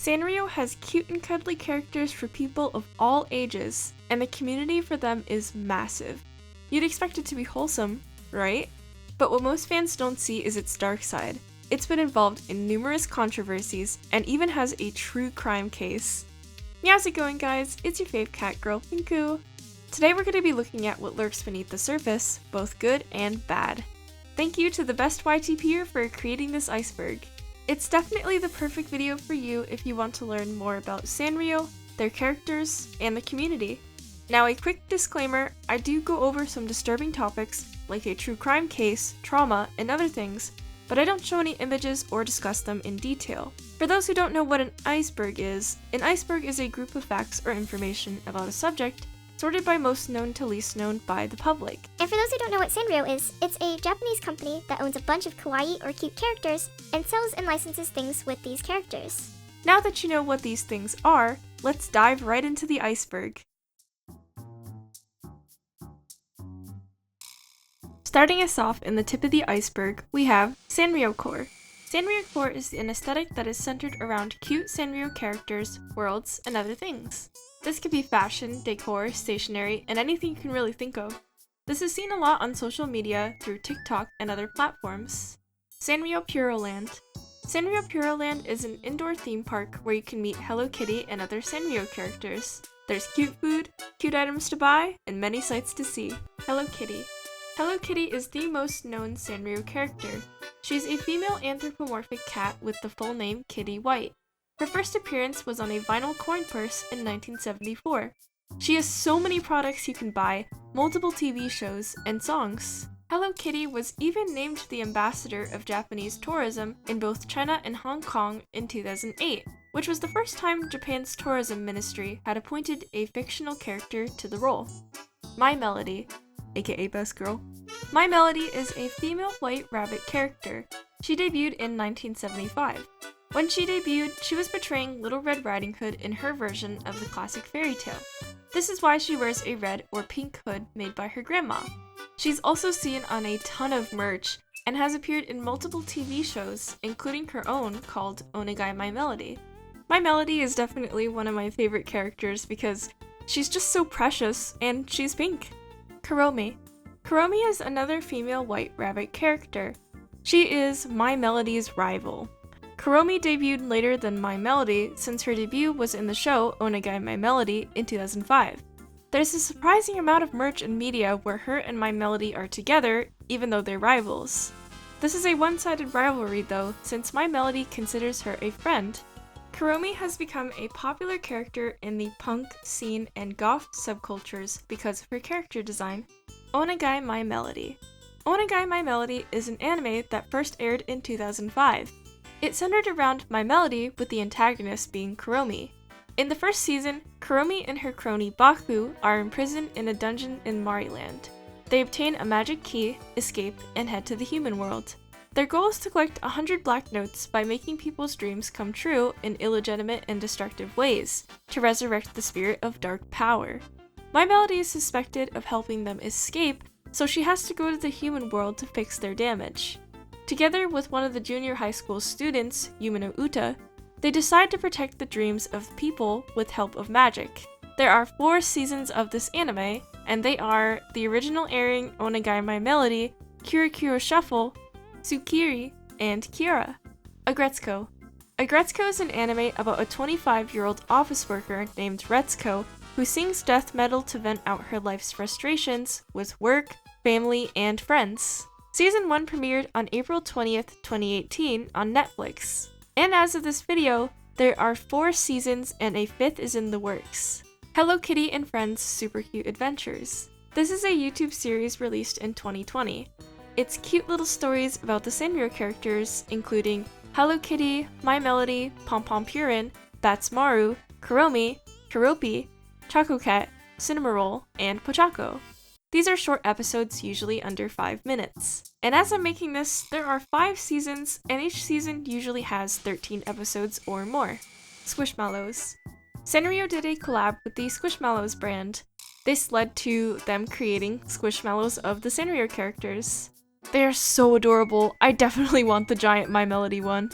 Sanrio has cute and cuddly characters for people of all ages, and the community for them is massive. You'd expect it to be wholesome, right? But what most fans don't see is its dark side. It's been involved in numerous controversies and even has a true crime case. How's it going, guys? It's your fave cat girl, Pinku. Today we're going to be looking at what lurks beneath the surface, both good and bad. Thank you to TheBestYTPer for creating this iceberg. It's definitely the perfect video for you if you want to learn more about Sanrio, their characters, and the community. Now, a quick disclaimer, I do go over some disturbing topics like a true crime case, trauma, and other things, but I don't show any images or discuss them in detail. For those who don't know what an iceberg is a group of facts or information about a subject, sorted by most known to least known by the public. And for those who don't know what Sanrio is, it's a Japanese company that owns a bunch of kawaii or cute characters and sells and licenses things with these characters. Now that you know what these things are, let's dive right into the iceberg. Starting us off in the tip of the iceberg, we have Sanrio Core. Sanrio Core is an aesthetic that is centered around cute Sanrio characters, worlds, and other things. This could be fashion, decor, stationery, and anything you can really think of. This is seen a lot on social media through TikTok and other platforms. Sanrio Puroland. Sanrio Puroland is an indoor theme park where you can meet Hello Kitty and other Sanrio characters. There's cute food, cute items to buy, and many sights to see. Hello Kitty. Hello Kitty is the most known Sanrio character. She's a female anthropomorphic cat with the full name Kitty White. Her first appearance was on a vinyl coin purse in 1974. She has so many products you can buy, multiple TV shows, and songs. Hello Kitty was even named the ambassador of Japanese tourism in both China and Hong Kong in 2008, which was the first time Japan's tourism ministry had appointed a fictional character to the role. My Melody, aka Best Girl. My Melody is a female white rabbit character. She debuted in 1975. When she debuted, she was portraying Little Red Riding Hood in her version of the classic fairy tale. This is why she wears a red or pink hood made by her grandma. She's also seen on a ton of merch and has appeared in multiple TV shows, including her own called Onegai My Melody. My Melody is definitely one of my favorite characters because she's just so precious and she's pink. Kuromi. Kuromi is another female white rabbit character. She is My Melody's rival. Kuromi debuted later than My Melody since her debut was in the show Onegai My Melody in 2005. There's a surprising amount of merch and media where her and My Melody are together, even though they're rivals. This is a one-sided rivalry though, since My Melody considers her a friend. Kuromi has become a popular character in the punk, scene, and goth subcultures because of her character design. Onegai My Melody. Onegai My Melody is an anime that first aired in 2005. It centered around My Melody with the antagonist being Kuromi. In the first season, Kuromi and her crony Baku are imprisoned in a dungeon in Mariland. They obtain a magic key, escape, and head to the human world. Their goal is to collect 100 black notes by making people's dreams come true in illegitimate and destructive ways, to resurrect the spirit of dark power. My Melody is suspected of helping them escape, so she has to go to the human world to fix their damage. Together with one of the junior high school students, Yumino Uta, they decide to protect the dreams of people with help of magic. There are 4 seasons of this anime, and they are the original airing Onegai My Melody, Kirikiro Shuffle, Tsukiri, and Kiara. Agretsuko. Agretsuko is an anime about a 25-year-old office worker named Retsuko who sings death metal to vent out her life's frustrations with work, family, and friends. Season 1 premiered on April 20th, 2018 on Netflix. And as of this video, there are 4 seasons and a 5th is in the works. Hello Kitty and Friends Super Cute Adventures. This is a YouTube series released in 2020. It's cute little stories about the Sanrio characters, including Hello Kitty, My Melody, Pom Pom Purin, Batsmaru, Kuromi, Kuropi, Choco Cat, Cinnamoroll, and Pochako. These are short episodes, usually under 5 minutes. And as I'm making this, there are 5 seasons, and each season usually has 13 episodes or more. Squishmallows. Sanrio did a collab with the Squishmallows brand. This led to them creating Squishmallows of the Sanrio characters. They are so adorable. I definitely want the giant My Melody one.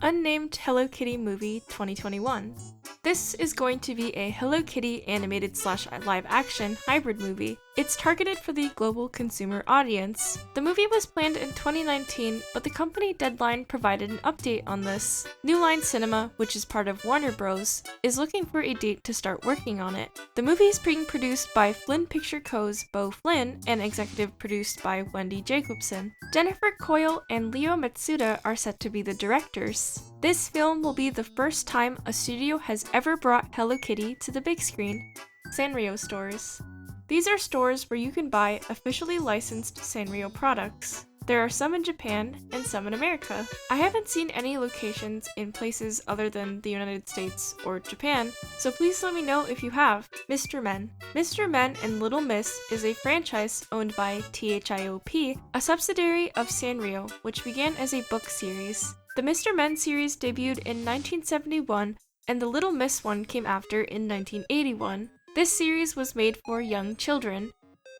Unnamed Hello Kitty Movie 2021. This is going to be a Hello Kitty animated / live action hybrid movie. It's targeted for the global consumer audience. The movie was planned in 2019, but the company Deadline provided an update on this. New Line Cinema, which is part of Warner Bros., is looking for a date to start working on it. The movie is being produced by Flynn Picture Co.'s Bo Flynn and executive produced by Wendy Jacobson. Jennifer Coyle and Leo Matsuda are set to be the directors. This film will be the first time a studio has ever brought Hello Kitty to the big screen. Sanrio stores. These are stores where you can buy officially licensed Sanrio products. There are some in Japan and some in America. I haven't seen any locations in places other than the United States or Japan, so please let me know if you have. Mr. Men. Mr. Men and Little Miss is a franchise owned by THIOP, a subsidiary of Sanrio, which began as a book series. The Mr. Men series debuted in 1971, and the Little Miss one came after in 1981. This series was made for young children.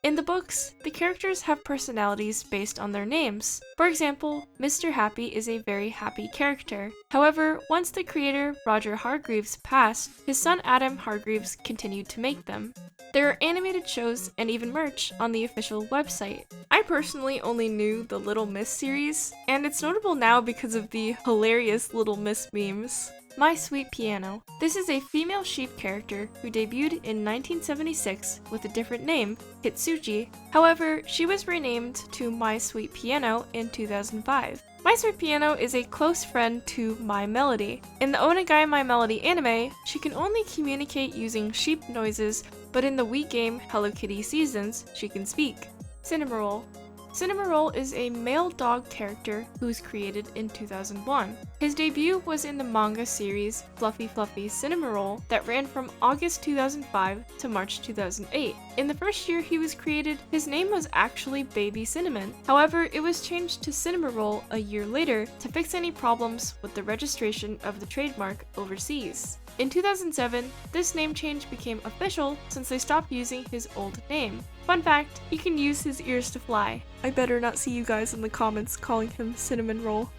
In the books, the characters have personalities based on their names. For example, Mr. Happy is a very happy character. However, once the creator, Roger Hargreaves, passed, his son Adam Hargreaves continued to make them. There are animated shows and even merch on the official website. I personally only knew the Little Miss series, and it's notable now because of the hilarious Little Miss memes. My Sweet Piano. This is a female sheep character who debuted in 1976 with a different name, Hitsuji. However, she was renamed to My Sweet Piano in 2005. My Sweet Piano is a close friend to My Melody. In the Onegai My Melody anime, she can only communicate using sheep noises, but in the Wii game Hello Kitty Seasons, she can speak. Cinnamoroll. Cinnamoroll is a male dog character who was created in 2001. His debut was in the manga series Fluffy Fluffy Cinnamoroll that ran from August 2005 to March 2008. In the first year he was created, his name was actually Baby Cinnamon. However, it was changed to Cinnamoroll a year later to fix any problems with the registration of the trademark overseas. In 2007, this name change became official since they stopped using his old name. Fun fact, he can use his ears to fly. I better not see you guys in the comments calling him Cinnamon Roll.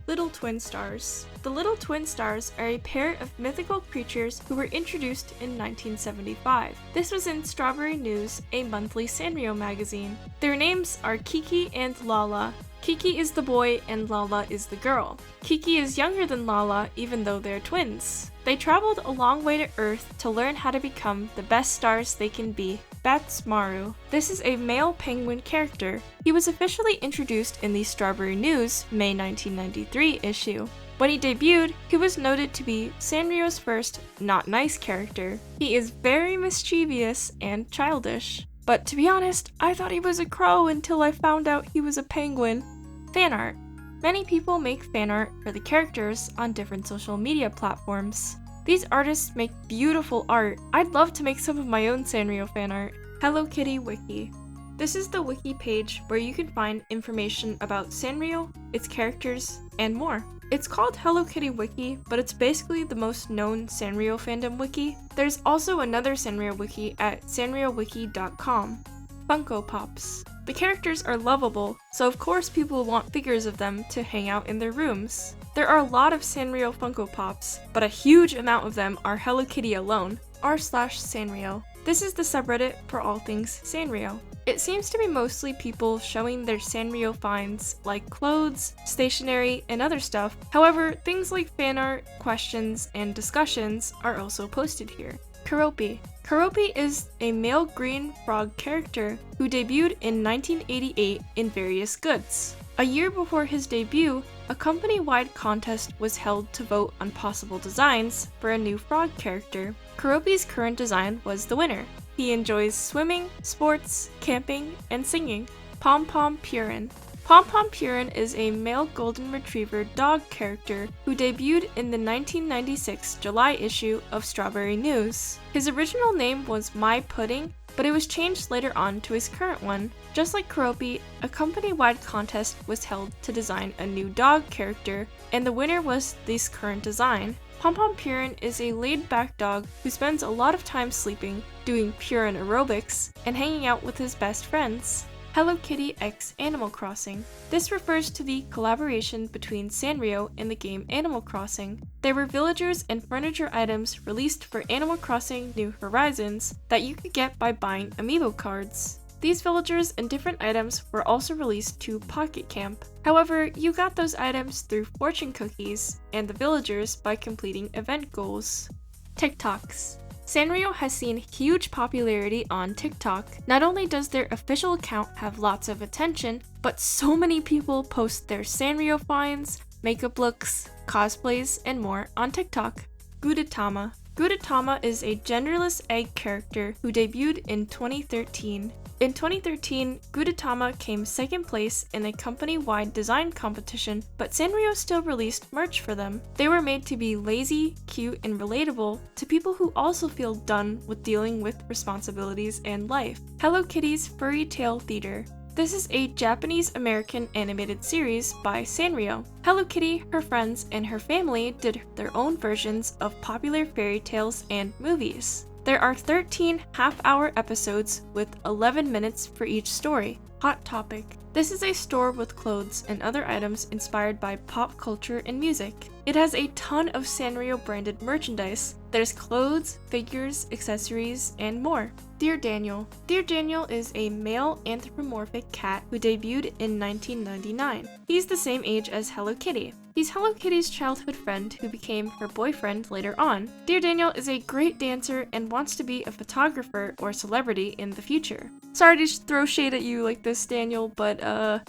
Little Twin Stars. The Little Twin Stars are a pair of mythical creatures who were introduced in 1975. This was in Strawberry News, a monthly Sanrio magazine. Their names are Kiki and Lala. Kiki is the boy and Lala is the girl. Kiki is younger than Lala even though they're twins. They traveled a long way to Earth to learn how to become the best stars they can be. Batsmaru. This is a male penguin character. He was officially introduced in the Strawberry News May 1993 issue. When he debuted, he was noted to be Sanrio's first not nice character. He is very mischievous and childish. But to be honest, I thought he was a crow until I found out he was a penguin. Fan art. Many people make fan art for the characters on different social media platforms. These artists make beautiful art. I'd love to make some of my own Sanrio fan art. Hello Kitty Wiki. This is the wiki page where you can find information about Sanrio, its characters, and more. It's called Hello Kitty Wiki, but it's basically the most known Sanrio fandom wiki. There's also another Sanrio wiki at sanriowiki.com. Funko Pops. The characters are lovable, so of course people want figures of them to hang out in their rooms. There are a lot of Sanrio Funko Pops, but a huge amount of them are Hello Kitty alone, r/Sanrio. This is the subreddit for all things Sanrio. It seems to be mostly people showing their Sanrio finds like clothes, stationery, and other stuff. However, things like fan art, questions, and discussions are also posted here. Keroppi. Keroppi is a male green frog character who debuted in 1988 in various goods. A year before his debut, a company-wide contest was held to vote on possible designs for a new frog character. Keroppi's current design was the winner. He enjoys swimming, sports, camping, and singing. Pom Pom Purin. Pom Pom Purin is a male golden retriever dog character who debuted in the 1996 July issue of Strawberry News. His original name was My Pudding, but it was changed later on to his current one. Just like Keroppi, a company-wide contest was held to design a new dog character, and the winner was this current design. Pom Pom Purin is a laid-back dog who spends a lot of time sleeping, doing Purin aerobics, and hanging out with his best friends. Hello Kitty x Animal Crossing. This refers to the collaboration between Sanrio and the game Animal Crossing. There were villagers and furniture items released for Animal Crossing New Horizons that you could get by buying amiibo cards. These villagers and different items were also released to Pocket Camp. However, you got those items through fortune cookies and the villagers by completing event goals. TikToks. Sanrio has seen huge popularity on TikTok. Not only does their official account have lots of attention, but so many people post their Sanrio finds, makeup looks, cosplays, and more on TikTok. Gudetama. Gudetama is a genderless egg character who debuted in 2013. In 2013, Gudetama came second place in a company-wide design competition, but Sanrio still released merch for them. They were made to be lazy, cute, and relatable to people who also feel done with dealing with responsibilities and life. Hello Kitty's Fairy Tale Theater. This is a Japanese-American animated series by Sanrio. Hello Kitty, her friends, and her family did their own versions of popular fairy tales and movies. There are 13 half-hour episodes with 11 minutes for each story. Hot Topic. This is a store with clothes and other items inspired by pop culture and music. It has a ton of Sanrio branded merchandise. There's clothes, figures, accessories, and more. Dear Daniel. Dear Daniel is a male anthropomorphic cat who debuted in 1999. He's the same age as Hello Kitty. He's Hello Kitty's childhood friend who became her boyfriend later on. Dear Daniel is a great dancer and wants to be a photographer or celebrity in the future. Sorry to throw shade at you like this, Daniel, but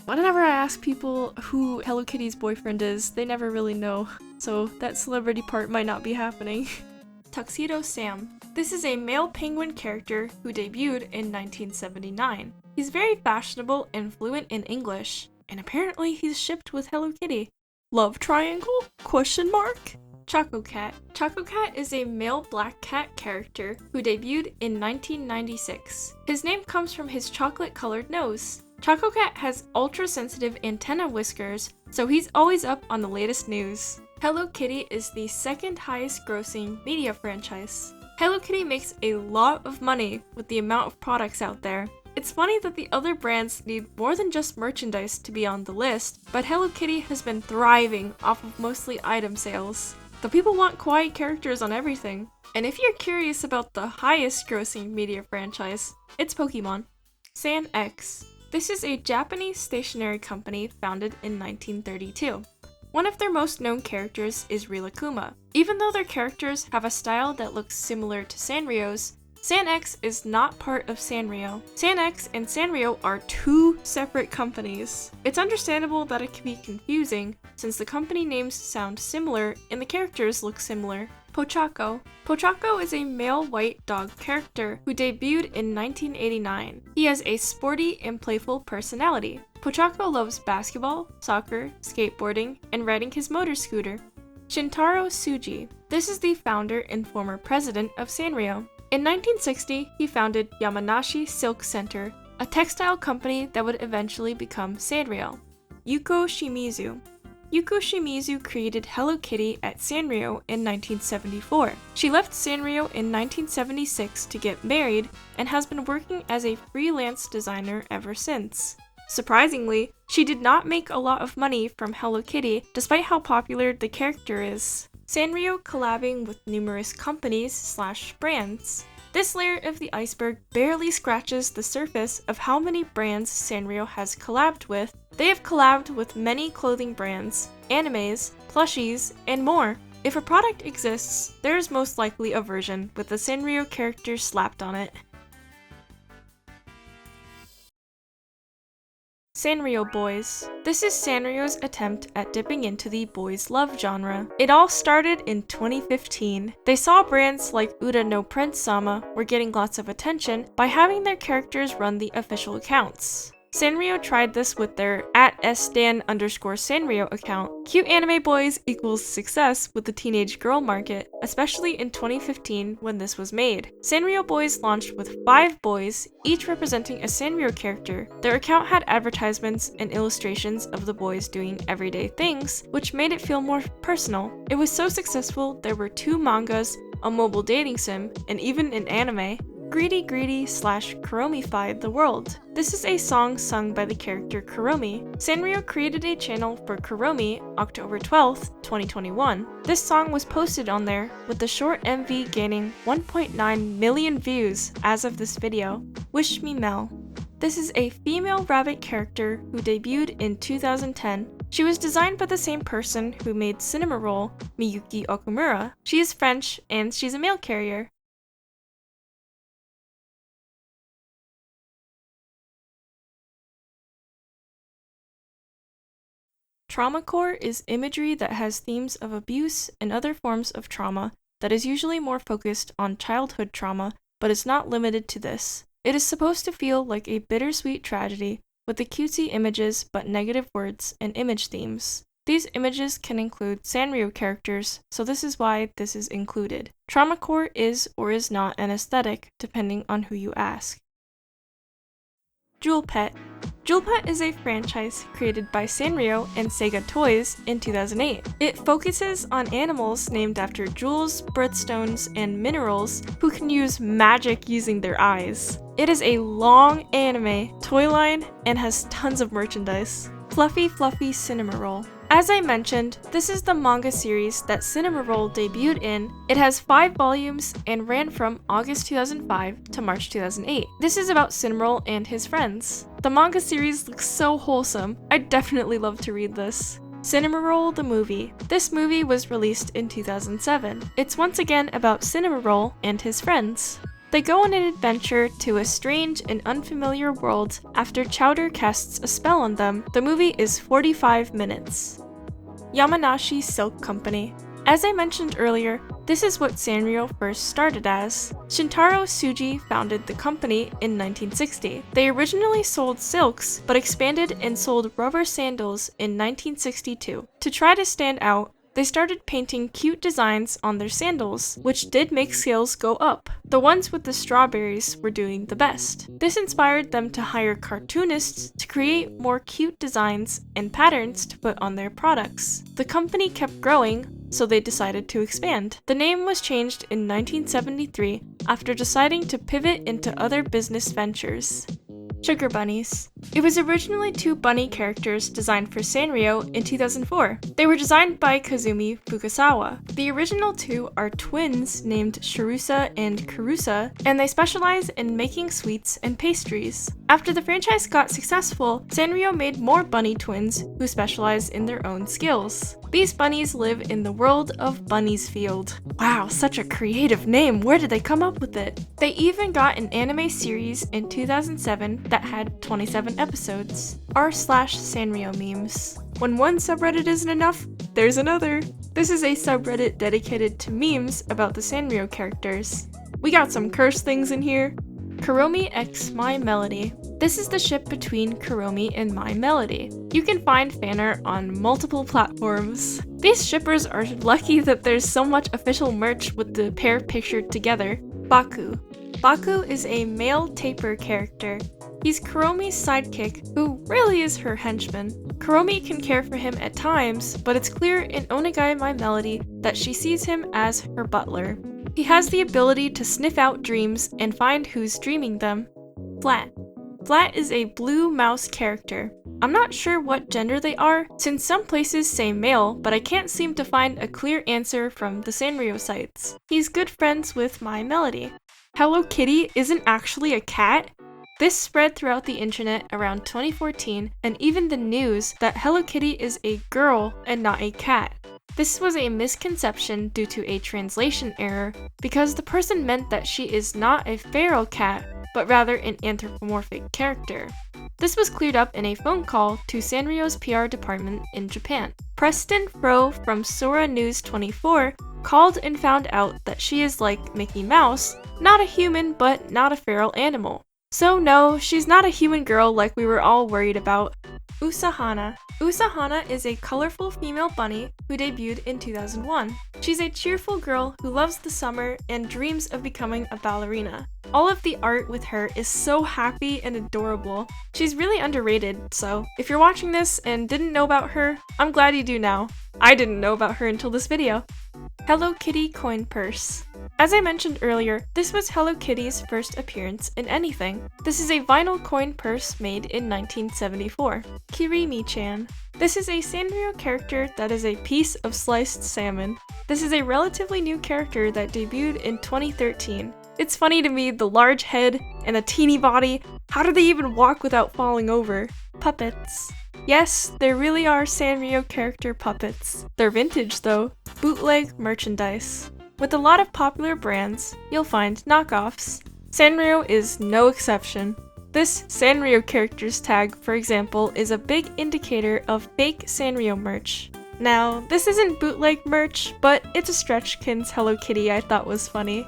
whenever I ask people who Hello Kitty's boyfriend is, they never really know. So that celebrity part might not be happening. Tuxedo Sam. This is a male penguin character who debuted in 1979. He's very fashionable and fluent in English, and apparently he's shipped with Hello Kitty. Love triangle? Question mark? Choco Cat. Choco Cat is a male black cat character who debuted in 1996. His name comes from his chocolate-colored nose. Choco Cat has ultra-sensitive antenna whiskers, so he's always up on the latest news. Hello Kitty is the second highest grossing media franchise. Hello Kitty makes a lot of money with the amount of products out there. It's funny that the other brands need more than just merchandise to be on the list, but Hello Kitty has been thriving off of mostly item sales. The people want kawaii characters on everything. And if you're curious about the highest grossing media franchise, it's Pokemon. San X. This is a Japanese stationery company founded in 1932. One of their most known characters is Rilakkuma. Even though their characters have a style that looks similar to Sanrio's, San X is not part of Sanrio. San X and Sanrio are two separate companies. It's understandable that it can be confusing since the company names sound similar and the characters look similar. Pochacco. Pochacco is a male white dog character who debuted in 1989. He has a sporty and playful personality. Pochacco loves basketball, soccer, skateboarding, and riding his motor scooter. Shintaro Tsuji. This is the founder and former president of Sanrio. In 1960, he founded Yamanashi Silk Center, a textile company that would eventually become Sanrio. Yuko Shimizu. Yuko Shimizu created Hello Kitty at Sanrio in 1974. She left Sanrio in 1976 to get married and has been working as a freelance designer ever since. Surprisingly, she did not make a lot of money from Hello Kitty despite how popular the character is. Sanrio collabing with numerous companies/brands. This layer of the iceberg barely scratches the surface of how many brands Sanrio has collabed with. They have collabed with many clothing brands, animes, plushies, and more. If a product exists, there is most likely a version with the Sanrio character slapped on it. Sanrio Boys. This is Sanrio's attempt at dipping into the boys love genre. It all started in 2015. They saw brands like Ura no Prince-sama were getting lots of attention by having their characters run the official accounts. Sanrio tried this with their @stan_Sanrio account. Cute anime boys equals success with the teenage girl market, especially in 2015 when this was made. Sanrio Boys launched with 5 boys, each representing a Sanrio character. Their account had advertisements and illustrations of the boys doing everyday things, which made it feel more personal. It was so successful there were 2 mangas, a mobile dating sim, and even an anime. Greedy Greedy / Kuromified the world. This is a song sung by the character Kuromi. Sanrio created a channel for Kuromi October 12th, 2021. This song was posted on there, with the short MV gaining 1.9 million views as of this video. Wish me Mel. This is a female rabbit character who debuted in 2010. She was designed by the same person who made Cinnamoroll, Miyuki Okumura. She is French and she's a mail carrier. Traumacore is imagery that has themes of abuse and other forms of trauma that is usually more focused on childhood trauma, but is not limited to this. It is supposed to feel like a bittersweet tragedy with the cutesy images but negative words and image themes. These images can include Sanrio characters, so this is why this is included. Traumacore is or is not an aesthetic, depending on who you ask. Jewel Pet. Jewel Pet is a franchise created by Sanrio and Sega Toys in 2008. It focuses on animals named after jewels, birthstones, and minerals who can use magic using their eyes. It is a long anime toy line and has tons of merchandise. Fluffy Fluffy Cinnamoroll. As I mentioned, this is the manga series that Cinnamoroll debuted in. It has 5 volumes and ran from August 2005 to March 2008. This is about Cinnamoroll and his friends. The manga series looks so wholesome. I'd definitely love to read this. Cinnamoroll the movie. This movie was released in 2007. It's once again about Cinnamoroll and his friends. They go on an adventure to a strange and unfamiliar world after Chowder casts a spell on them. The movie is 45 minutes. Yamanashi Silk Company. As I mentioned earlier, this is what Sanrio first started as. Shintaro Tsuji founded the company in 1960. They originally sold silks, but expanded and sold rubber sandals in 1962. To try to stand out, they started painting cute designs on their sandals, which did make sales go up. The ones with the strawberries were doing the best. This inspired them to hire cartoonists to create more cute designs and patterns to put on their products. The company kept growing, so they decided to expand. The name was changed in 1973 after deciding to pivot into other business ventures. Sugar Bunnies. It was originally 2 bunny characters designed for Sanrio in 2004. They were designed by Kazumi Fukasawa. The original 2 are twins named Shirusa and Kurusa, and they specialize in making sweets and pastries. After the franchise got successful, Sanrio made more bunny twins who specialize in their own skills. These bunnies live in the world of Bunny's Field. Wow, such a creative name. Where did they come up with it? They even got an anime series in 2007 that had 27 episodes. r/Sanrio memes. When one subreddit isn't enough, there's another. This is a subreddit dedicated to memes about the Sanrio characters. We got some curse things in here. Kuromi x My Melody. This is the ship between Kuromi and My Melody. You can find fan art on multiple platforms. These shippers are lucky that there's so much official merch with the pair pictured together. Baku. Baku is a male taper character. He's Kuromi's sidekick, who really is her henchman. Kuromi can care for him at times, but it's clear in Onegai My Melody that she sees him as her butler. He has the ability to sniff out dreams and find who's dreaming them. Flat. Flat is a blue mouse character. I'm not sure what gender they are, since some places say male, but I can't seem to find a clear answer from the Sanrio sites. He's good friends with My Melody. Hello Kitty isn't actually a cat? This spread throughout the internet around 2014, and even the news that Hello Kitty is a girl and not a cat. This was a misconception due to a translation error, because the person meant that she is not a feral cat, but rather an anthropomorphic character. This was cleared up in a phone call to Sanrio's PR department in Japan. Preston Fro from Sora News 24 called and found out that she is like Mickey Mouse, not a human but not a feral animal. So no, she's not a human girl like we were all worried about. Usahana. Usahana is a colorful female bunny who debuted in 2001. She's a cheerful girl who loves the summer and dreams of becoming a ballerina. All of the art with her is so happy and adorable. She's really underrated, so if you're watching this and didn't know about her, I'm glad you do now. I didn't know about her until this video. Hello Kitty Coin Purse. As I mentioned earlier, this was Hello Kitty's first appearance in anything. This is a vinyl coin purse made in 1974. Kirimi-chan. This is a Sanrio character that is a piece of sliced salmon. This is a relatively new character that debuted in 2013. It's funny to me, the large head and the teeny body. How do they even walk without falling over? Puppets. Yes, there really are Sanrio character puppets. They're vintage though. Bootleg merchandise. With a lot of popular brands, you'll find knockoffs. Sanrio is no exception. This Sanrio characters tag, for example, is a big indicator of fake Sanrio merch. Now, this isn't bootleg merch, but it's a Stretchkin's Hello Kitty I thought was funny.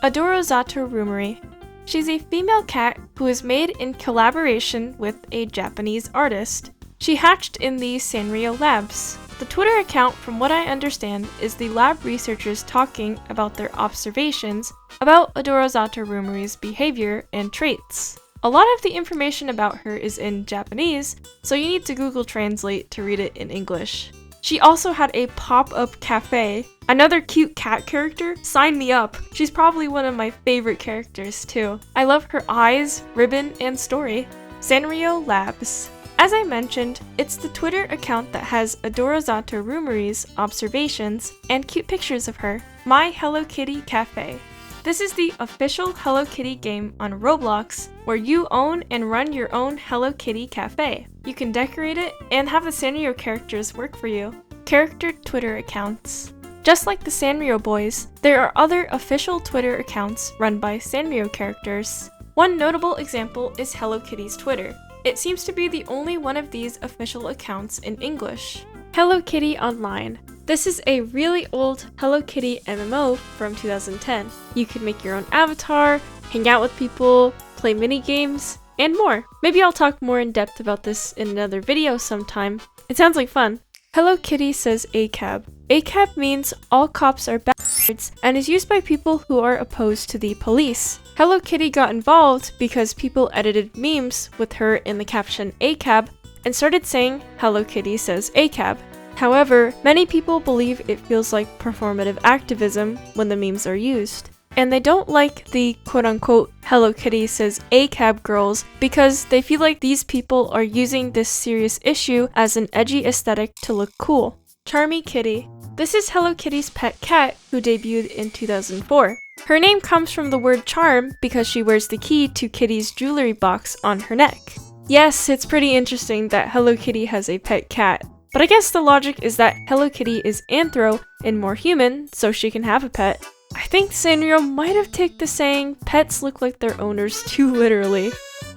Adorozato Rumori. She's a female cat who is made in collaboration with a Japanese artist. She hatched in the Sanrio labs. The Twitter account, from what I understand, is the lab researchers talking about their observations about Adorozato Rumori's behavior and traits. A lot of the information about her is in Japanese, so you need to Google Translate to read it in English. She also had a pop-up cafe. Another cute cat character? Sign me up! She's probably one of my favorite characters too. I love her eyes, ribbon, and story. Sanrio Labs. As I mentioned, it's the Twitter account that has Adorozato Rumori's observations and cute pictures of her. My Hello Kitty Cafe. This is the official Hello Kitty game on Roblox, where you own and run your own Hello Kitty cafe. You can decorate it and have the Sanrio characters work for you. Character Twitter accounts. Just like the Sanrio boys, there are other official Twitter accounts run by Sanrio characters. One notable example is Hello Kitty's Twitter. It seems to be the only one of these official accounts in English. Hello Kitty Online. This is a really old Hello Kitty MMO from 2010. You can make your own avatar, hang out with people, play mini games, and more. Maybe I'll talk more in depth about this in another video sometime. It sounds like fun. Hello Kitty says ACAB. ACAB means all cops are bastards and is used by people who are opposed to the police. Hello Kitty got involved because people edited memes with her in the caption ACAB and started saying Hello Kitty says ACAB. However, many people believe it feels like performative activism when the memes are used. And they don't like the quote-unquote Hello Kitty says ACAB girls because they feel like these people are using this serious issue as an edgy aesthetic to look cool. Charmy Kitty. This is Hello Kitty's pet cat who debuted in 2004. Her name comes from the word charm because she wears the key to Kitty's jewelry box on her neck. Yes, it's pretty interesting that Hello Kitty has a pet cat. But I guess the logic is that Hello Kitty is anthro and more human, so she can have a pet. I think Sanrio might have taken the saying, pets look like their owners too literally.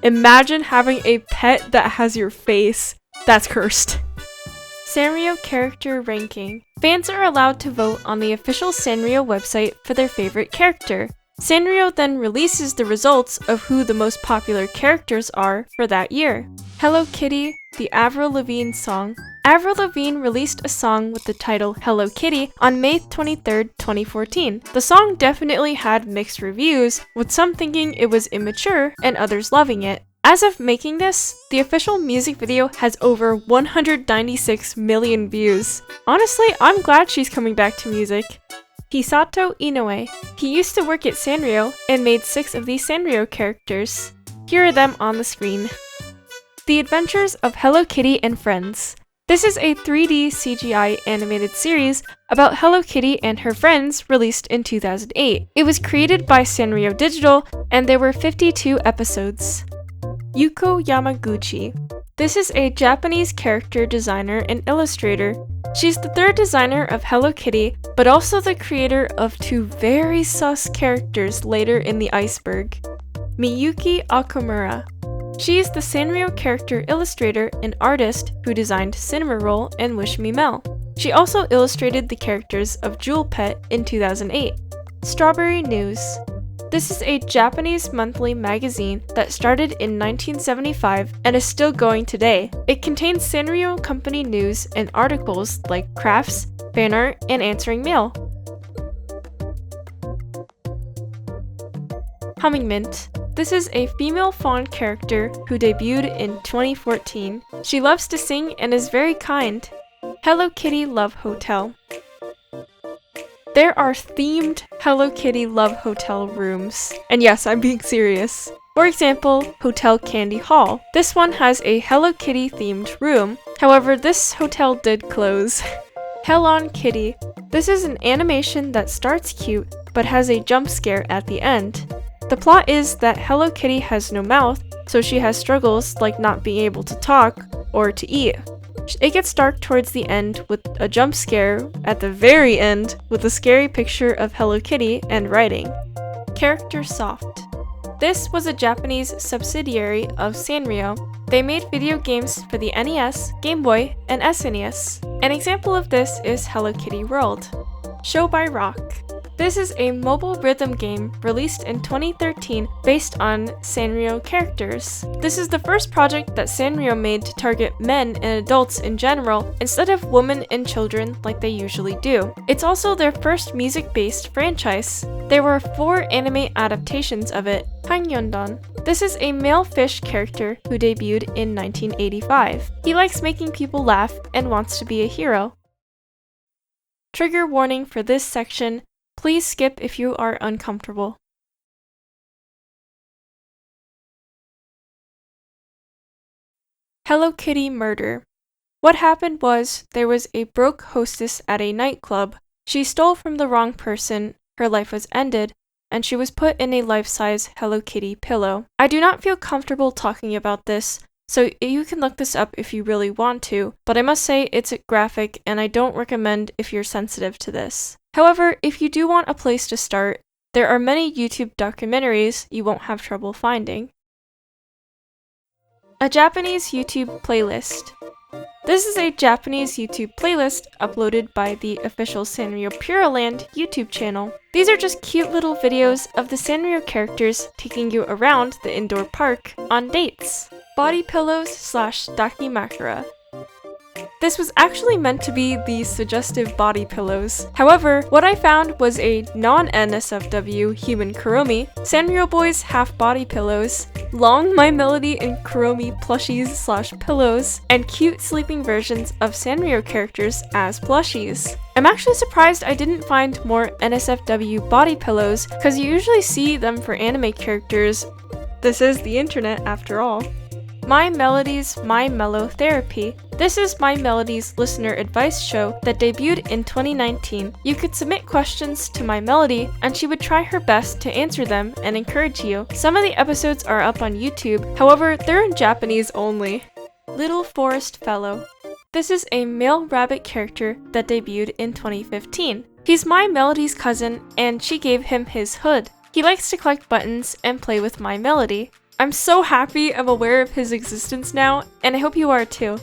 Imagine having a pet that has your face. That's cursed. Sanrio Character Ranking. Fans are allowed to vote on the official Sanrio website for their favorite character. Sanrio then releases the results of who the most popular characters are for that year. Hello Kitty, the Avril Lavigne song. Avril Lavigne released a song with the title Hello Kitty on May 23, 2014. The song definitely had mixed reviews, with some thinking it was immature and others loving it. As of making this, the official music video has over 196 million views. Honestly, I'm glad she's coming back to music. Hisato Inoue. He used to work at Sanrio and made 6 of these Sanrio characters. Here are them on the screen. The Adventures of Hello Kitty and Friends. This is a 3D CGI animated series about Hello Kitty and her friends released in 2008. It was created by Sanrio Digital and there were 52 episodes. Yuko Yamaguchi. This is a Japanese character designer and illustrator. She's the 3rd designer of Hello Kitty, but also the creator of 2 very sus characters later in the Iceberg. Miyuki Okamura. She is the Sanrio character illustrator and artist who designed Cinnamoroll and Wish Me Mel. She also illustrated the characters of Jewel Pet in 2008. Strawberry News. This is a Japanese monthly magazine that started in 1975 and is still going today. It contains Sanrio company news and articles like crafts, fan art, and answering mail. Hummingmint. This is a female fawn character who debuted in 2014. She loves to sing and is very kind. Hello Kitty Love Hotel. There are themed Hello Kitty Love Hotel rooms. And yes, I'm being serious. For example, Hotel Candy Hall. This one has a Hello Kitty themed room. However, this hotel did close. Hell on Kitty. This is an animation that starts cute, but has a jump scare at the end. The plot is that Hello Kitty has no mouth, so she has struggles like not being able to talk or to eat. It gets dark towards the end with a jump scare at the very end with a scary picture of Hello Kitty and writing. Character Soft. This was a Japanese subsidiary of Sanrio. They made video games for the NES, Game Boy, and SNES. An example of this is Hello Kitty World. Show by Rock. This is a mobile rhythm game released in 2013 based on Sanrio characters. This is the first project that Sanrio made to target men and adults in general instead of women and children like they usually do. It's also their first music-based franchise. There were 4 anime adaptations of it. Hangyondon. This is a male fish character who debuted in 1985. He likes making people laugh and wants to be a hero. Trigger warning for this section. Please skip if you are uncomfortable. Hello Kitty Murder. What happened was, there was a broke hostess at a nightclub. She stole from the wrong person, her life was ended, and she was put in a life-size Hello Kitty pillow. I do not feel comfortable talking about this, so you can look this up if you really want to, but I must say it's graphic and I don't recommend if you're sensitive to this. However, if you do want a place to start, there are many YouTube documentaries you won't have trouble finding. A Japanese YouTube playlist. This is a Japanese YouTube playlist uploaded by the official Sanrio Pureland YouTube channel. These are just cute little videos of the Sanrio characters taking you around the indoor park on dates. Body pillows / dakimakura. This was actually meant to be the suggestive body pillows. However, what I found was a non-NSFW human Kuromi, Sanrio Boys half body pillows, long My Melody and Kuromi plushies / pillows, and cute sleeping versions of Sanrio characters as plushies. I'm actually surprised I didn't find more NSFW body pillows, because you usually see them for anime characters. This is the internet after all. My Melody's My Mellow Therapy. This is My Melody's listener advice show that debuted in 2019. You could submit questions to My Melody, and she would try her best to answer them and encourage you. Some of the episodes are up on YouTube, however, they're in Japanese only. Little Forest Fellow. This is a male rabbit character that debuted in 2015. He's My Melody's cousin, and she gave him his hood. He likes to collect buttons and play with My Melody. I'm so happy I'm aware of his existence now, and I hope you are too.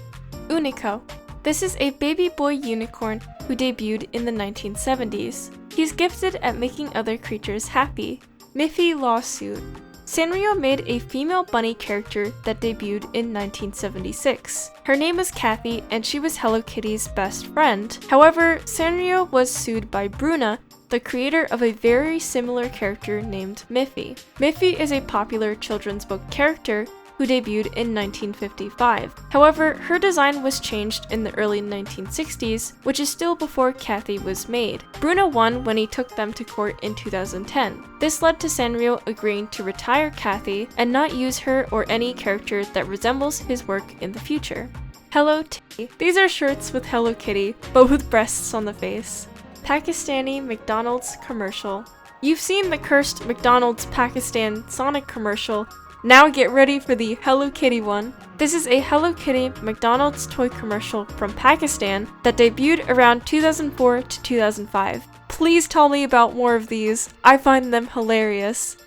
Unico. This is a baby boy unicorn who debuted in the 1970s. He's gifted at making other creatures happy. Miffy Lawsuit. Sanrio made a female bunny character that debuted in 1976. Her name is Kathy, and she was Hello Kitty's best friend. However, Sanrio was sued by Bruna, the creator of a very similar character named Miffy. Miffy is a popular children's book character who debuted in 1955. However, her design was changed in the early 1960s, which is still before Kathy was made. Bruno won when he took them to court in 2010. This led to Sanrio agreeing to retire Kathy and not use her or any character that resembles his work in the future. Hello Kitty. These are shirts with Hello Kitty, but with breasts on the face. Pakistani McDonald's commercial. You've seen the cursed McDonald's Pakistan Sonic commercial. Now get ready for the Hello Kitty one. This is a Hello Kitty McDonald's toy commercial from Pakistan that debuted around 2004 to 2005. Please tell me about more of these. I find them hilarious.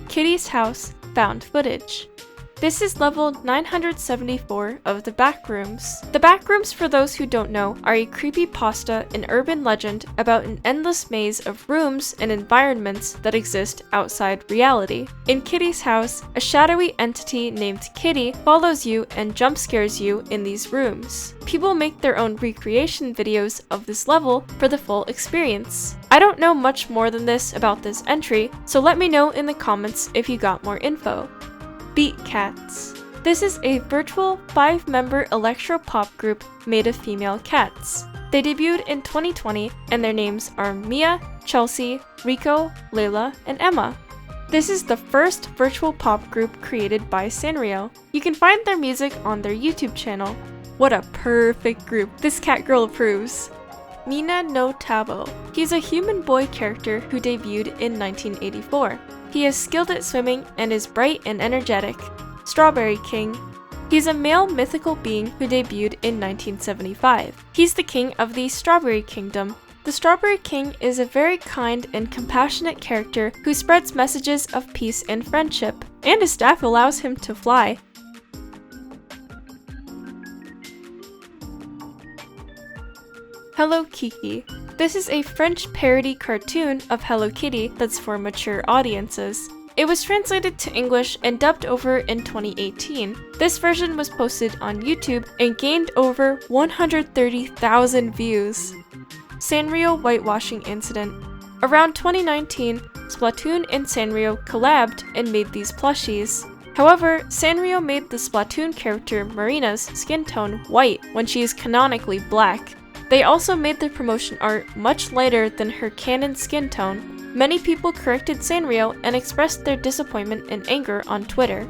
Kitty's House found footage. This is level 974 of the Backrooms. The Backrooms, for those who don't know, are a creepypasta and urban legend about an endless maze of rooms and environments that exist outside reality. In Kitty's house, a shadowy entity named Kitty follows you and jump scares you in these rooms. People make their own recreation videos of this level for the full experience. I don't know much more than this about this entry, so let me know in the comments if you got more info. Beat Cats. This is a virtual 5-member electro-pop group made of female cats. They debuted in 2020, and their names are Mia, Chelsea, Rico, Layla, and Emma. This is the first virtual pop group created by Sanrio. You can find their music on their YouTube channel. What a perfect group, this cat girl approves. Nina no Tabo. He's a human boy character who debuted in 1984. He is skilled at swimming and is bright and energetic. Strawberry King. He's a male mythical being who debuted in 1975. He's the king of the Strawberry Kingdom. The Strawberry King is a very kind and compassionate character who spreads messages of peace and friendship, and his staff allows him to fly. Hello Kiki. This is a French parody cartoon of Hello Kitty that's for mature audiences. It was translated to English and dubbed over in 2018. This version was posted on YouTube and gained over 130,000 views. Sanrio whitewashing incident. Around 2019, Splatoon and Sanrio collabed and made these plushies. However, Sanrio made the Splatoon character Marina's skin tone white when she is canonically black. They also made the promotion art much lighter than her canon skin tone. Many people corrected Sanrio and expressed their disappointment and anger on Twitter.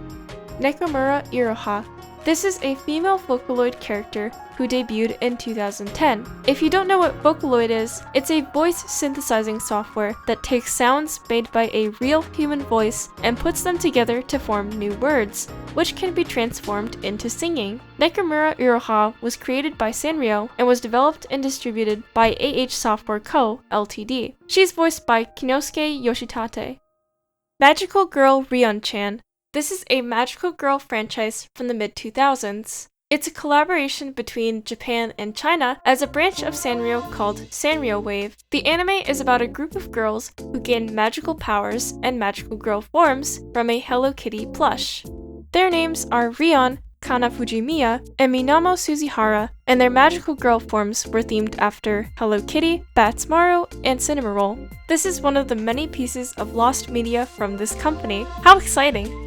Nekomura Iroha. This is a female Vocaloid character who debuted in 2010. If you don't know what Vocaloid is, it's a voice synthesizing software that takes sounds made by a real human voice and puts them together to form new words, which can be transformed into singing. Nekomura Iroha was created by Sanrio and was developed and distributed by AH Software Co., Ltd. She's voiced by Kinosuke Yoshitate. Magical Girl Rion-chan. This is a Magical Girl franchise from the mid-2000s. It's a collaboration between Japan and China as a branch of Sanrio called Sanrio Wave. The anime is about a group of girls who gain magical powers and magical girl forms from a Hello Kitty plush. Their names are Rion, Kana Fujimiya, and Minamo Suzihara, and their magical girl forms were themed after Hello Kitty, Batsmaru, and Cinnamoroll. This is one of the many pieces of lost media from this company. How exciting!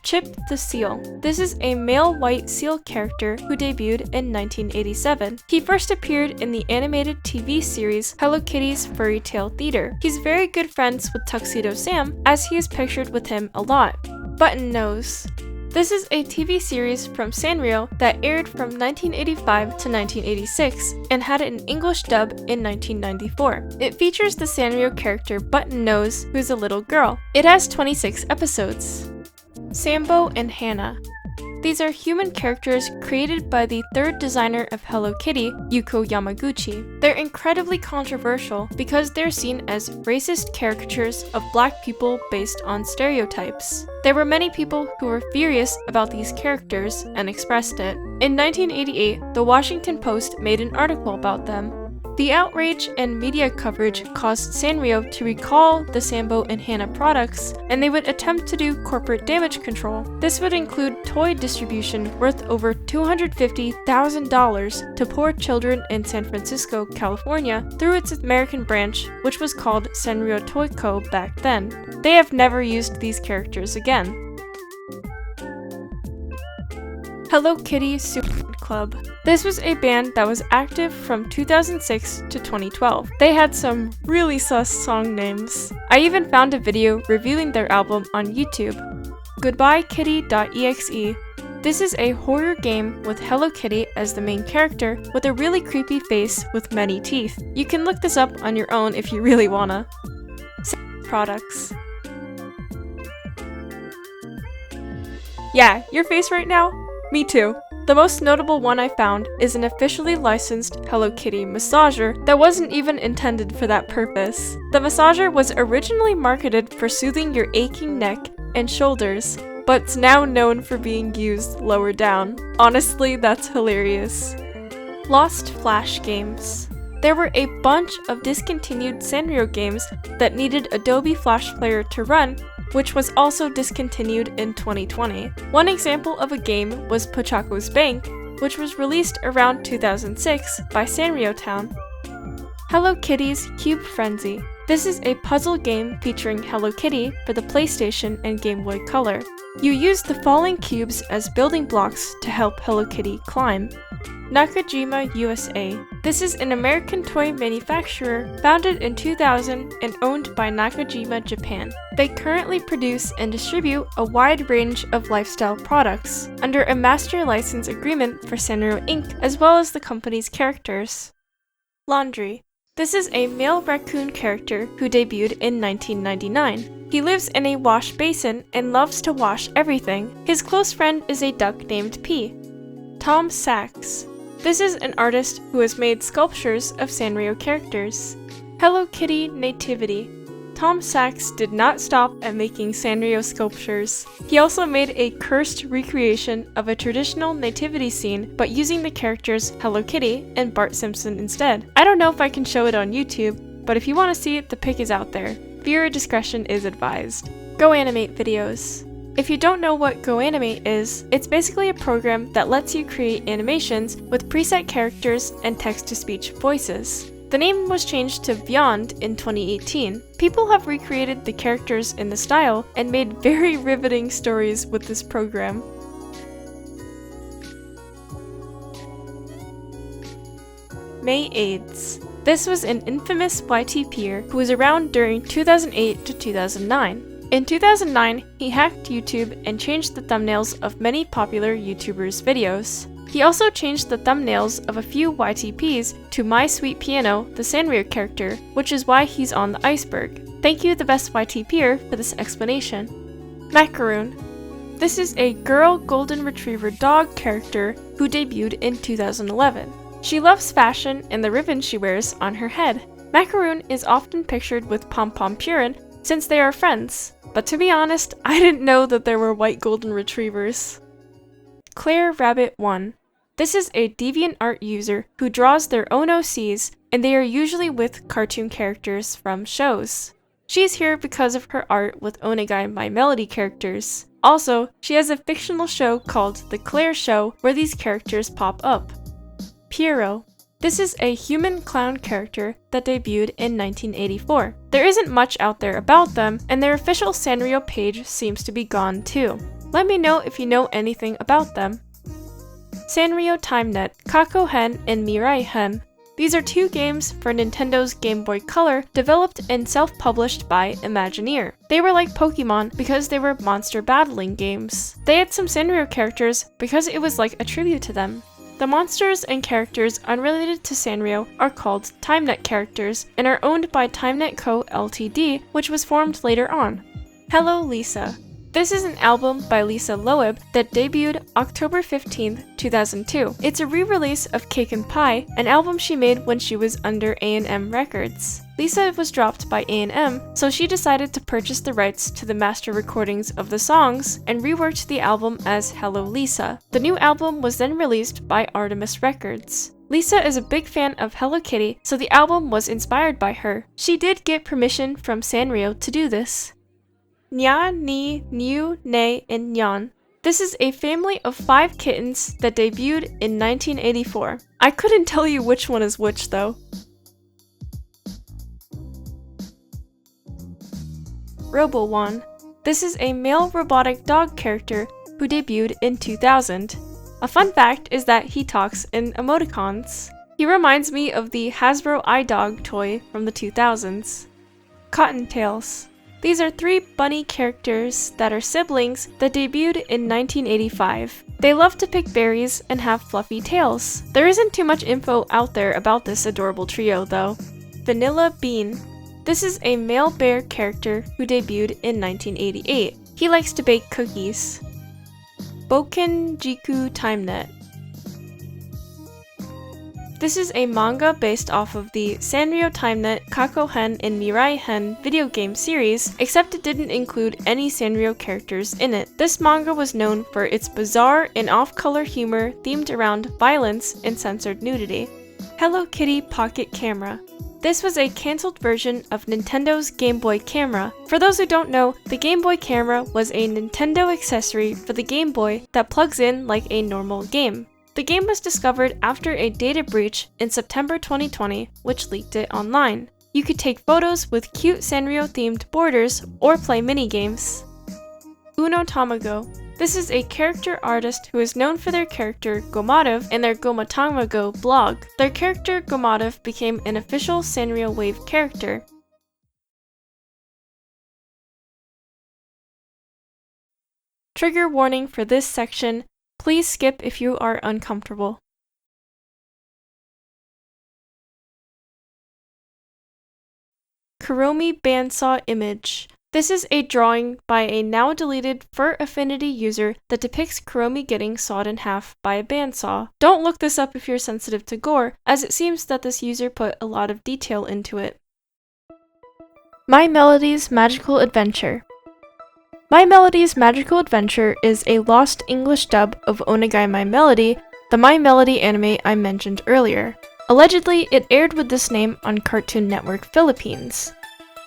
Chip the Seal. This is a male white seal character who debuted in 1987. He first appeared in the animated TV series Hello Kitty's Fairy Tale Theater. He's very good friends with Tuxedo Sam, as he is pictured with him a lot. Button Nose. This is a TV series from Sanrio that aired from 1985 to 1986 and had an English dub in 1994. It features the Sanrio character Button Nose, who's a little girl. It has 26 episodes. Sambo and Hannah. These are human characters created by the third designer of Hello Kitty, Yuko Yamaguchi. They're incredibly controversial because they're seen as racist caricatures of black people based on stereotypes. There were many people who were furious about these characters and expressed it. In 1988, the Washington Post made an article about them. The outrage and media coverage caused Sanrio to recall the Sambo and Hannah products, and they would attempt to do corporate damage control. This would include toy distribution worth over $250,000 to poor children in San Francisco, California, through its American branch, which was called Sanrio Toy Co. back then. They have never used these characters again. Hello Kitty Super Club. This was a band that was active from 2006 to 2012. They had some really sus song names. I even found a video reviewing their album on YouTube. GoodbyeKitty.exe. This is a horror game with Hello Kitty as the main character with a really creepy face with many teeth. You can look this up on your own if you really wanna. Products. Yeah, your face right now? Me too. The most notable one I found is an officially licensed Hello Kitty massager that wasn't even intended for that purpose. The massager was originally marketed for soothing your aching neck and shoulders, but it's now known for being used lower down. Honestly, that's hilarious. Lost Flash games. There were a bunch of discontinued Sanrio games that needed Adobe Flash Player to run, which was also discontinued in 2020. One example of a game was Pochaco's Bank, which was released around 2006 by Sanrio Town. Hello Kitty's Cube Frenzy. This is a puzzle game featuring Hello Kitty for the PlayStation and Game Boy Color. You use the falling cubes as building blocks to help Hello Kitty climb. Nakajima USA. This is an American toy manufacturer founded in 2000 and owned by Nakajima Japan. They currently produce and distribute a wide range of lifestyle products under a master license agreement for Sanrio Inc. as well as the company's characters. Laundry. This is a male raccoon character who debuted in 1999. He lives in a wash basin and loves to wash everything. His close friend is a duck named P. Tom Sachs. This is an artist who has made sculptures of Sanrio characters. Hello Kitty Nativity. Tom Sachs did not stop at making Sanrio sculptures. He also made a cursed recreation of a traditional nativity scene, but using the characters Hello Kitty and Bart Simpson instead. I don't know if I can show it on YouTube, but if you want to see it, the pic is out there. Viewer discretion is advised. GoAnimate videos. If you don't know what GoAnimate is, it's basically a program that lets you create animations with preset characters and text-to-speech voices. The name was changed to Vyond in 2018. People have recreated the characters in the style and made very riveting stories with this program. May AIDS. This was an infamous YTPer who was around during 2008 to 2009. In 2009, he hacked YouTube and changed the thumbnails of many popular YouTubers' videos. He also changed the thumbnails of a few YTPs to My Sweet Piano, the Sanrio character, which is why he's on the iceberg. Thank you TheBestYTPer for this explanation. Macaroon. This is a girl golden retriever dog character who debuted in 2011. She loves fashion and the ribbon she wears on her head. Macaroon is often pictured with Pom Pom Purin since they are friends, but to be honest, I didn't know that there were white golden retrievers. Claire Rabbit 1. This is a DeviantArt user who draws their own OCs, and they are usually with cartoon characters from shows. She's here because of her art with Onegai My Melody characters. Also, she has a fictional show called The Claire Show where these characters pop up. Piero. This is a human clown character that debuted in 1984. There isn't much out there about them, and their official Sanrio page seems to be gone too. Let me know if you know anything about them. Sanrio TimeNet, Kako Hen and Mirai Hen. These are two games for Nintendo's Game Boy Color developed and self-published by Imagineer. They were like Pokemon because they were monster battling games. They had some Sanrio characters because it was like a tribute to them. The monsters and characters unrelated to Sanrio are called TimeNet characters and are owned by TimeNet Co. Ltd., which was formed later on. Hello Lisa. This is an album by Lisa Loeb that debuted October 15th, 2002. It's a re-release of Cake and Pie, an album she made when she was under A&M Records. Lisa was dropped by A&M, so she decided to purchase the rights to the master recordings of the songs and reworked the album as Hello Lisa. The new album was then released by Artemis Records. Lisa is a big fan of Hello Kitty, so the album was inspired by her. She did get permission from Sanrio to do this. Nya, Ni, Niu, Ne, and Nyan. This is a family of 5 kittens that debuted in 1984. I couldn't tell you which one is which though. Robo1. This is a male robotic dog character who debuted in 2000. A fun fact is that he talks in emoticons. He reminds me of the Hasbro iDog toy from the 2000s. Cottontails. These are 3 bunny characters that are siblings that debuted in 1985. They love to pick berries and have fluffy tails. There isn't too much info out there about this adorable trio though. Vanilla Bean. This is a male bear character who debuted in 1988. He likes to bake cookies. Boken Jiku TimeNet. This is a manga based off of the Sanrio TimeNet, Kako Hen, and Mirai Hen video game series, except it didn't include any Sanrio characters in it. This manga was known for its bizarre and off-color humor themed around violence and censored nudity. Hello Kitty Pocket Camera. This was a cancelled version of Nintendo's Game Boy Camera. For those who don't know, the Game Boy Camera was a Nintendo accessory for the Game Boy that plugs in like a normal game. The game was discovered after a data breach in September 2020, which leaked it online. You could take photos with cute Sanrio-themed borders or play minigames. Uno Tamago. This is a character artist who is known for their character Gomatov and their Gomatamago blog. Their character Gomatov became an official Sanrio Wave character. Trigger warning for this section. Please skip if you are uncomfortable. Kuromi bandsaw image. This is a drawing by a now deleted Fur Affinity user that depicts Kuromi getting sawed in half by a bandsaw. Don't look this up if you're sensitive to gore, as it seems that this user put a lot of detail into it. My Melody's Magical Adventure. My Melody's Magical Adventure is a lost English dub of Onegai My Melody, the My Melody anime I mentioned earlier. Allegedly, it aired with this name on Cartoon Network Philippines.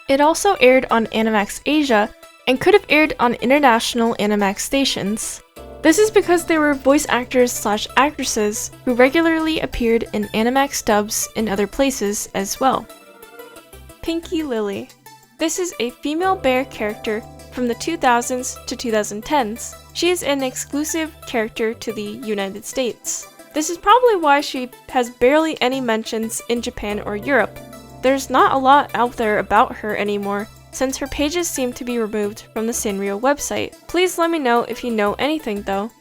It also aired on Animax Asia and could have aired on international Animax stations. This is because there were voice actors/actresses who regularly appeared in Animax dubs in other places as well. Pinky Lily. This is a female bear character from the 2000s to 2010s. She is an exclusive character to the United States. This is probably why she has barely any mentions in Japan or Europe. There's not a lot out there about her anymore, since her pages seem to be removed from the Sanrio website. Please let me know if you know anything though.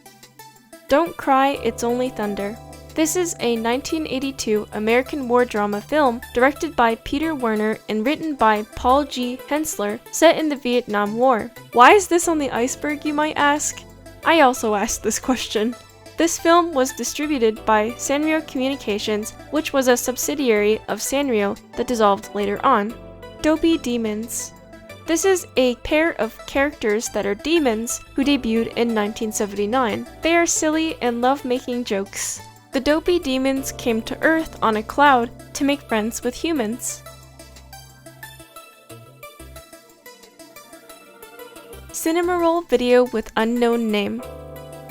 Don't Cry, It's Only Thunder. This is a 1982 American war drama film directed by Peter Werner and written by Paul G. Hensler, set in the Vietnam War. Why is this on the iceberg, you might ask? I also asked this question. This film was distributed by Sanrio Communications, which was a subsidiary of Sanrio that dissolved later on. Dopey Demons. This is a pair of characters that are demons who debuted in 1979. They are silly and love making jokes. The Dopey Demons came to Earth on a cloud to make friends with humans. Cinnamoroll video with unknown name.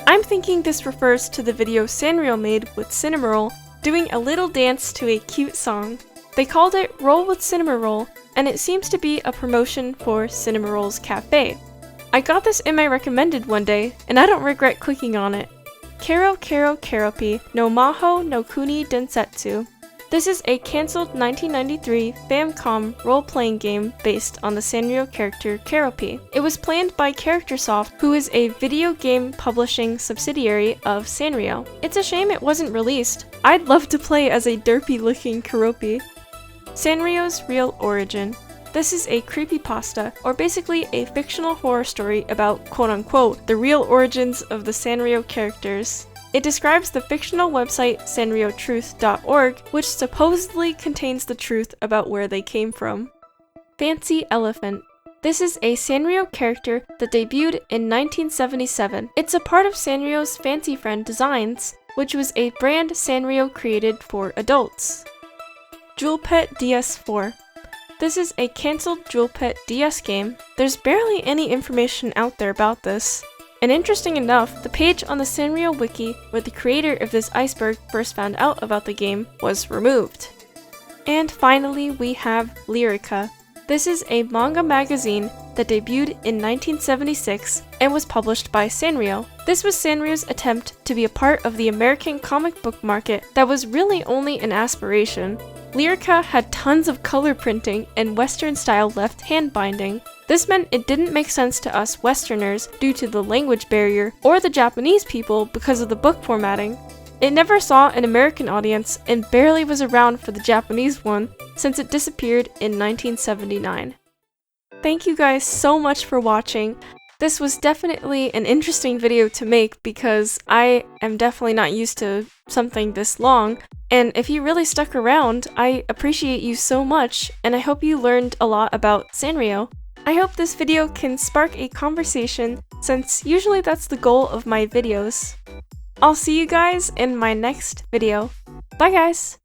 I'm thinking this refers to the video Sanrio made with Cinnamoroll doing a little dance to a cute song. They called it Roll with Cinnamoroll, and it seems to be a promotion for Cinnamoroll's Cafe. I got this in my recommended one day, and I don't regret clicking on it. Kero Kero Keropi no Maho no Kuni Densetsu. This is a cancelled 1993 Famicom role-playing game based on the Sanrio character Keropi. It was planned by Charactersoft, who is a video game publishing subsidiary of Sanrio. It's a shame it wasn't released. I'd love to play as a derpy-looking Keropi. Sanrio's Real Origin. This is a creepypasta, or basically a fictional horror story about quote-unquote the real origins of the Sanrio characters. It describes the fictional website sanriotruth.org, which supposedly contains the truth about where they came from. Fancy Elephant. This is a Sanrio character that debuted in 1977. It's a part of Sanrio's Fancy Friend Designs, which was a brand Sanrio created for adults. Jewelpet DS4. This is a cancelled Jewelpet DS game. There's barely any information out there about this. And interesting enough, the page on the Sanrio wiki where the creator of this iceberg first found out about the game was removed. And finally, we have Lyrica. This is a manga magazine that debuted in 1976 and was published by Sanrio. This was Sanrio's attempt to be a part of the American comic book market that was really only an aspiration. Lyrica had tons of color printing and Western-style left-hand binding. This meant it didn't make sense to us Westerners due to the language barrier, or the Japanese people because of the book formatting. It never saw an American audience and barely was around for the Japanese one since it disappeared in 1979. Thank you guys so much for watching. This was definitely an interesting video to make because I am definitely not used to something this long, and if you really stuck around, I appreciate you so much, and I hope you learned a lot about Sanrio. I hope this video can spark a conversation, since usually that's the goal of my videos. I'll see you guys in my next video. Bye guys!